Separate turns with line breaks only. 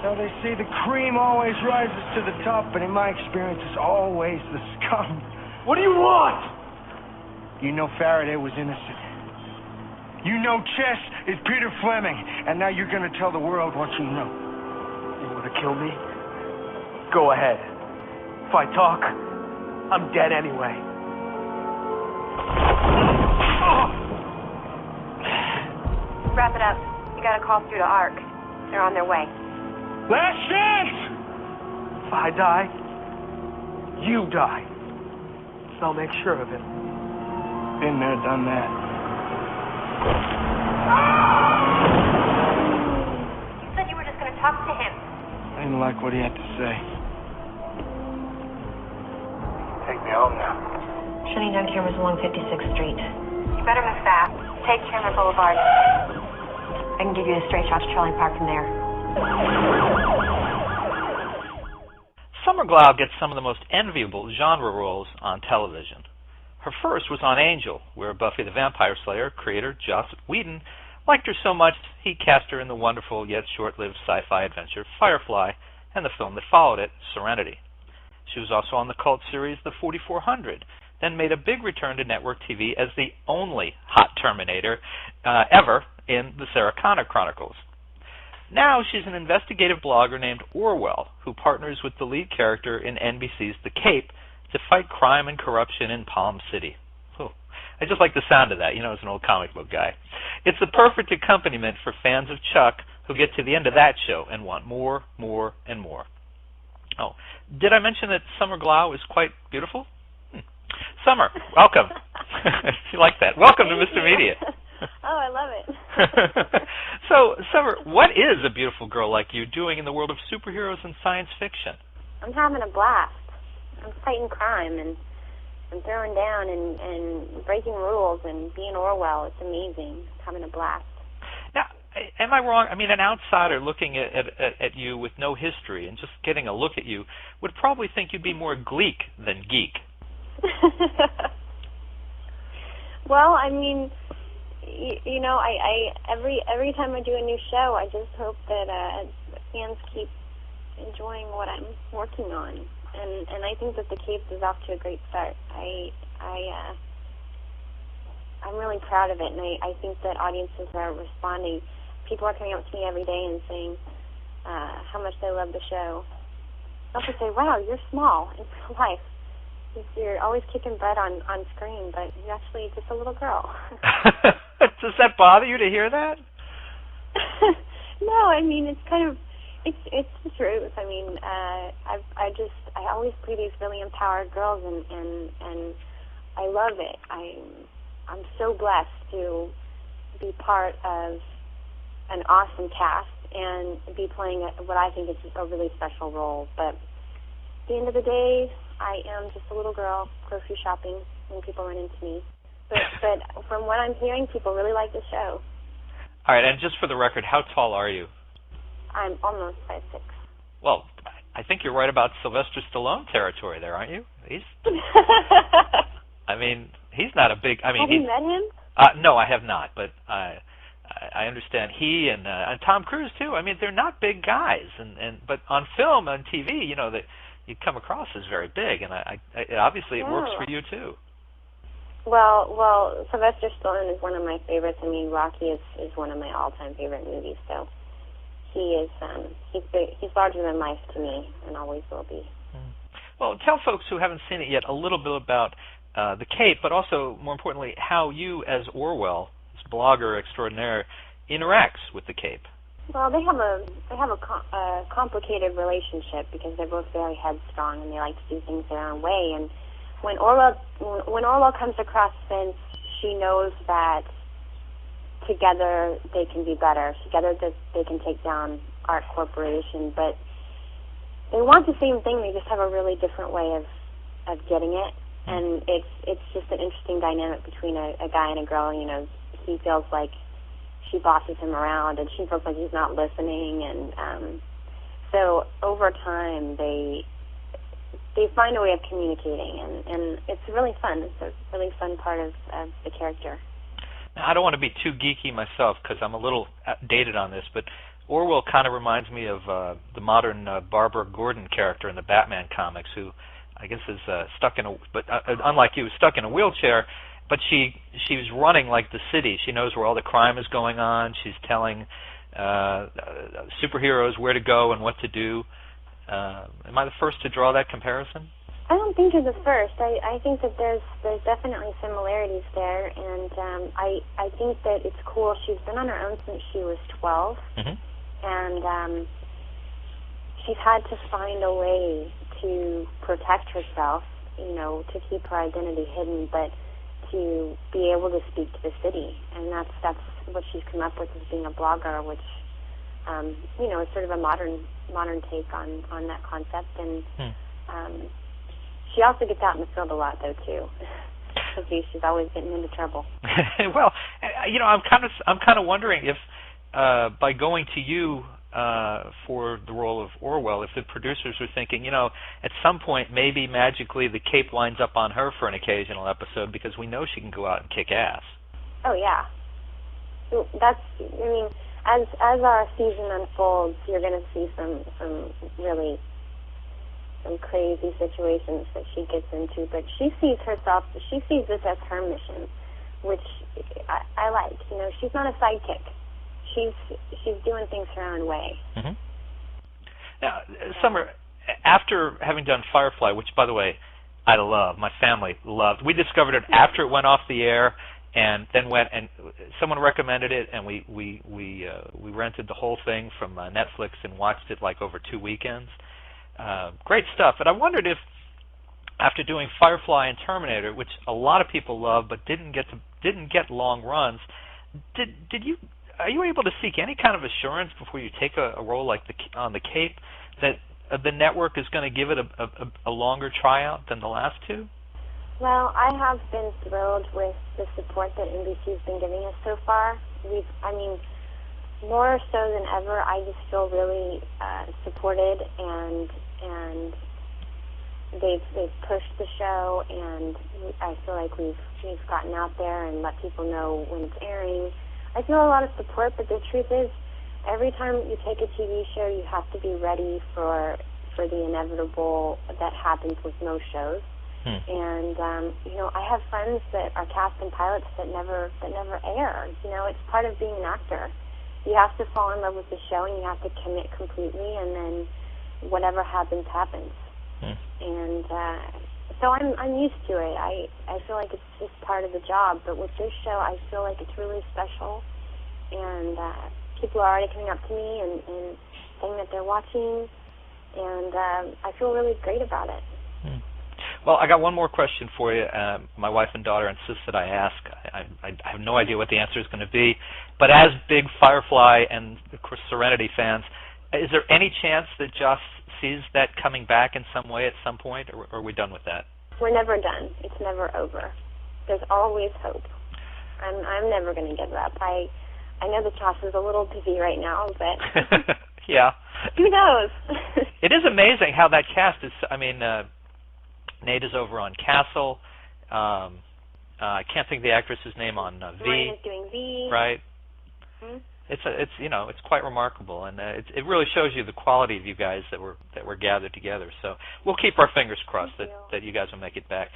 Now, they say the cream always rises to the top, but in my experience, it's always the scum.
What do you want?
You know Faraday was innocent. You know Chess is Peter Fleming, and now you're going to tell the world what you know.
You want to kill me? Go ahead. If I talk, I'm dead anyway.
Wrap it up. You got a call through to ARC. They're on their way.
Last chance!
If I die, you die. So I'll make sure of it.
Been there, done that.
You said you were just going to talk to him.
I didn't like what he had to say.
Take me home now.
Shutting down cameras along 56th Street. You better move fast. Take Chandler Boulevard. I can give you a straight shot to Trolley Park from there.
Summer-Glau gets some of the most enviable genre roles on television. Her first was on Angel, where Buffy the Vampire Slayer creator Joss Whedon liked her so much he cast her in the wonderful yet short-lived sci-fi adventure Firefly and the film that followed it, Serenity. She was also on the cult series The 4400, then made a big return to network TV as the only hot Terminator ever in the Sarah Connor Chronicles. Now she's an investigative blogger named Orwell, who partners with the lead character in NBC's The Cape to fight crime and corruption in Palm City. Oh, I just like the sound of that, as an old comic book guy. It's the perfect accompaniment for fans of Chuck who get to the end of that show and want more, and more. Oh, did I mention that Summer-Glau is quite beautiful? Summer, welcome. You like that. Welcome to Mr. Media.
Oh, I love it.
So, Summer, what is a beautiful girl like you doing in the world of superheroes and science fiction?
I'm having a blast. I'm fighting crime and throwing down and breaking rules and being Orwell. It's amazing. I'm having a blast.
Now, am I wrong? I mean, an outsider looking at you with no history and just getting a look at you would probably think you'd be more Gleek than geek.
Well, I mean, I every time I do a new show, I just hope that fans keep enjoying what I'm working on, and I think that The Cape is off to a great start. I'm really proud of it, and I think that audiences are responding. People are coming up to me every day and saying how much they love the show. They also say, "Wow, you're small in real life. You're always kicking butt on screen, but you're actually just a little girl."
Does that bother you to hear that?
No, I mean it's the truth. I mean, I always play these really empowered girls, and I love it. I'm so blessed to be part of an awesome cast and be playing what I think is a really special role. But at the end of the day, I am just a little girl grocery shopping when people run into me. But from what I'm hearing, people really like the show.
All right, and just for the record, how tall are you?
I'm almost 5'6".
Well, I think you're right about Sylvester Stallone territory there, aren't you? I mean, he's not a big. I mean,
have you met him?
No, I have not, but I understand he and Tom Cruise too. I mean, they're not big guys, but on film, on TV, that you come across as very big, and obviously it works for you too.
Well, Sylvester Stallone is one of my favorites. I mean, Rocky is one of my all-time favorite movies. So he is he's larger than life to me, and always will be.
Well, tell folks who haven't seen it yet a little bit about The Cape, but also more importantly, how you as Orwell, this blogger extraordinaire, interacts with The Cape.
Well, they have a complicated relationship because they're both very headstrong and they like to do things their own way. And when Orwell comes across Vince, she knows that together they can be better. Together they can take down Art Corporation. But they want the same thing. They just have a really different way of getting it. And it's just an interesting dynamic between a guy and a girl. He feels like she bosses him around, and she feels like he's not listening. And so over time, they find a way of communicating, and it's really fun. It's a really fun part of the character.
Now, I don't want to be too geeky myself because I'm a little dated on this, but Orwell kind of reminds me of the modern Barbara Gordon character in the Batman comics, who I guess is stuck in a, but unlike you, stuck in a wheelchair. But she's running like the city. She knows where all the crime is going on. She's telling superheroes where to go and what to do. Am I the first to draw that comparison?
I don't think you're the first. I think that there's definitely similarities there, and I think that it's cool. She's been on her own since she was 12, and she's had to find a way to protect herself, you know, to keep her identity hidden, but to be able to speak to the city, and that's what she's come up with, as being a blogger, which you know, is sort of a modern take on that concept. And she also gets out in the field a lot, though, too. She's always getting into trouble.
Well, you know, I'm kind of wondering if by going to you for the role of Orwell, if the producers were thinking, you know, at some point maybe magically the cape winds up on her for an occasional episode, because we know she can go out and kick ass.
Oh yeah, I mean, as our season unfolds, you're going to see some crazy situations that she gets into, but she sees this as her mission, which I like. You know, she's not a sidekick. She's doing things her own way.
Now, Summer, after having done Firefly, which, by the way, I love, my family loved. We discovered it after it went off the air, and then went and someone recommended it, and we rented the whole thing from Netflix and watched it like over 2 weekends. Great stuff. And I wondered if, after doing Firefly and Terminator, which a lot of people love but didn't get long runs, are you able to seek any kind of assurance before you take a role like on the Cape that the network is going to give it a longer tryout than the last two?
Well, I have been thrilled with the support that NBC's been giving us so far. More so than ever, I just feel really supported, and they've pushed the show, and I feel like we've gotten out there and let people know when it's airing. I feel a lot of support, but the truth is, every time you take a TV show, you have to be ready for the inevitable that happens with most shows. And you know, I have friends that are cast and pilots that never air. You know, it's part of being an actor. You have to fall in love with the show, and you have to commit completely, and then whatever happens, happens. And so I'm used to it. I feel like it's just part of the job. But with this show, I feel like it's really special, and people are already coming up to me and saying that they're watching, and I feel really great about it.
Well, I got one more question for you. My wife and daughter insist that I ask. I have no idea what the answer is going to be. But as big Firefly and, of course, Serenity fans, is there any chance that Joss sees that coming back in some way at some point, or are we done with that?
We're never done. It's never over. There's always hope. I'm never going to give up. I know that Joss is a little busy right now, but
yeah,
who knows?
It is amazing how that cast is. I mean, Nate is over on Castle. I can't think of the actress's name on V.
Ryan is doing V.
Right. It's you know, it's quite remarkable, and it really shows you the quality of you guys that were gathered together. So we'll keep our fingers crossed that you guys will make it back.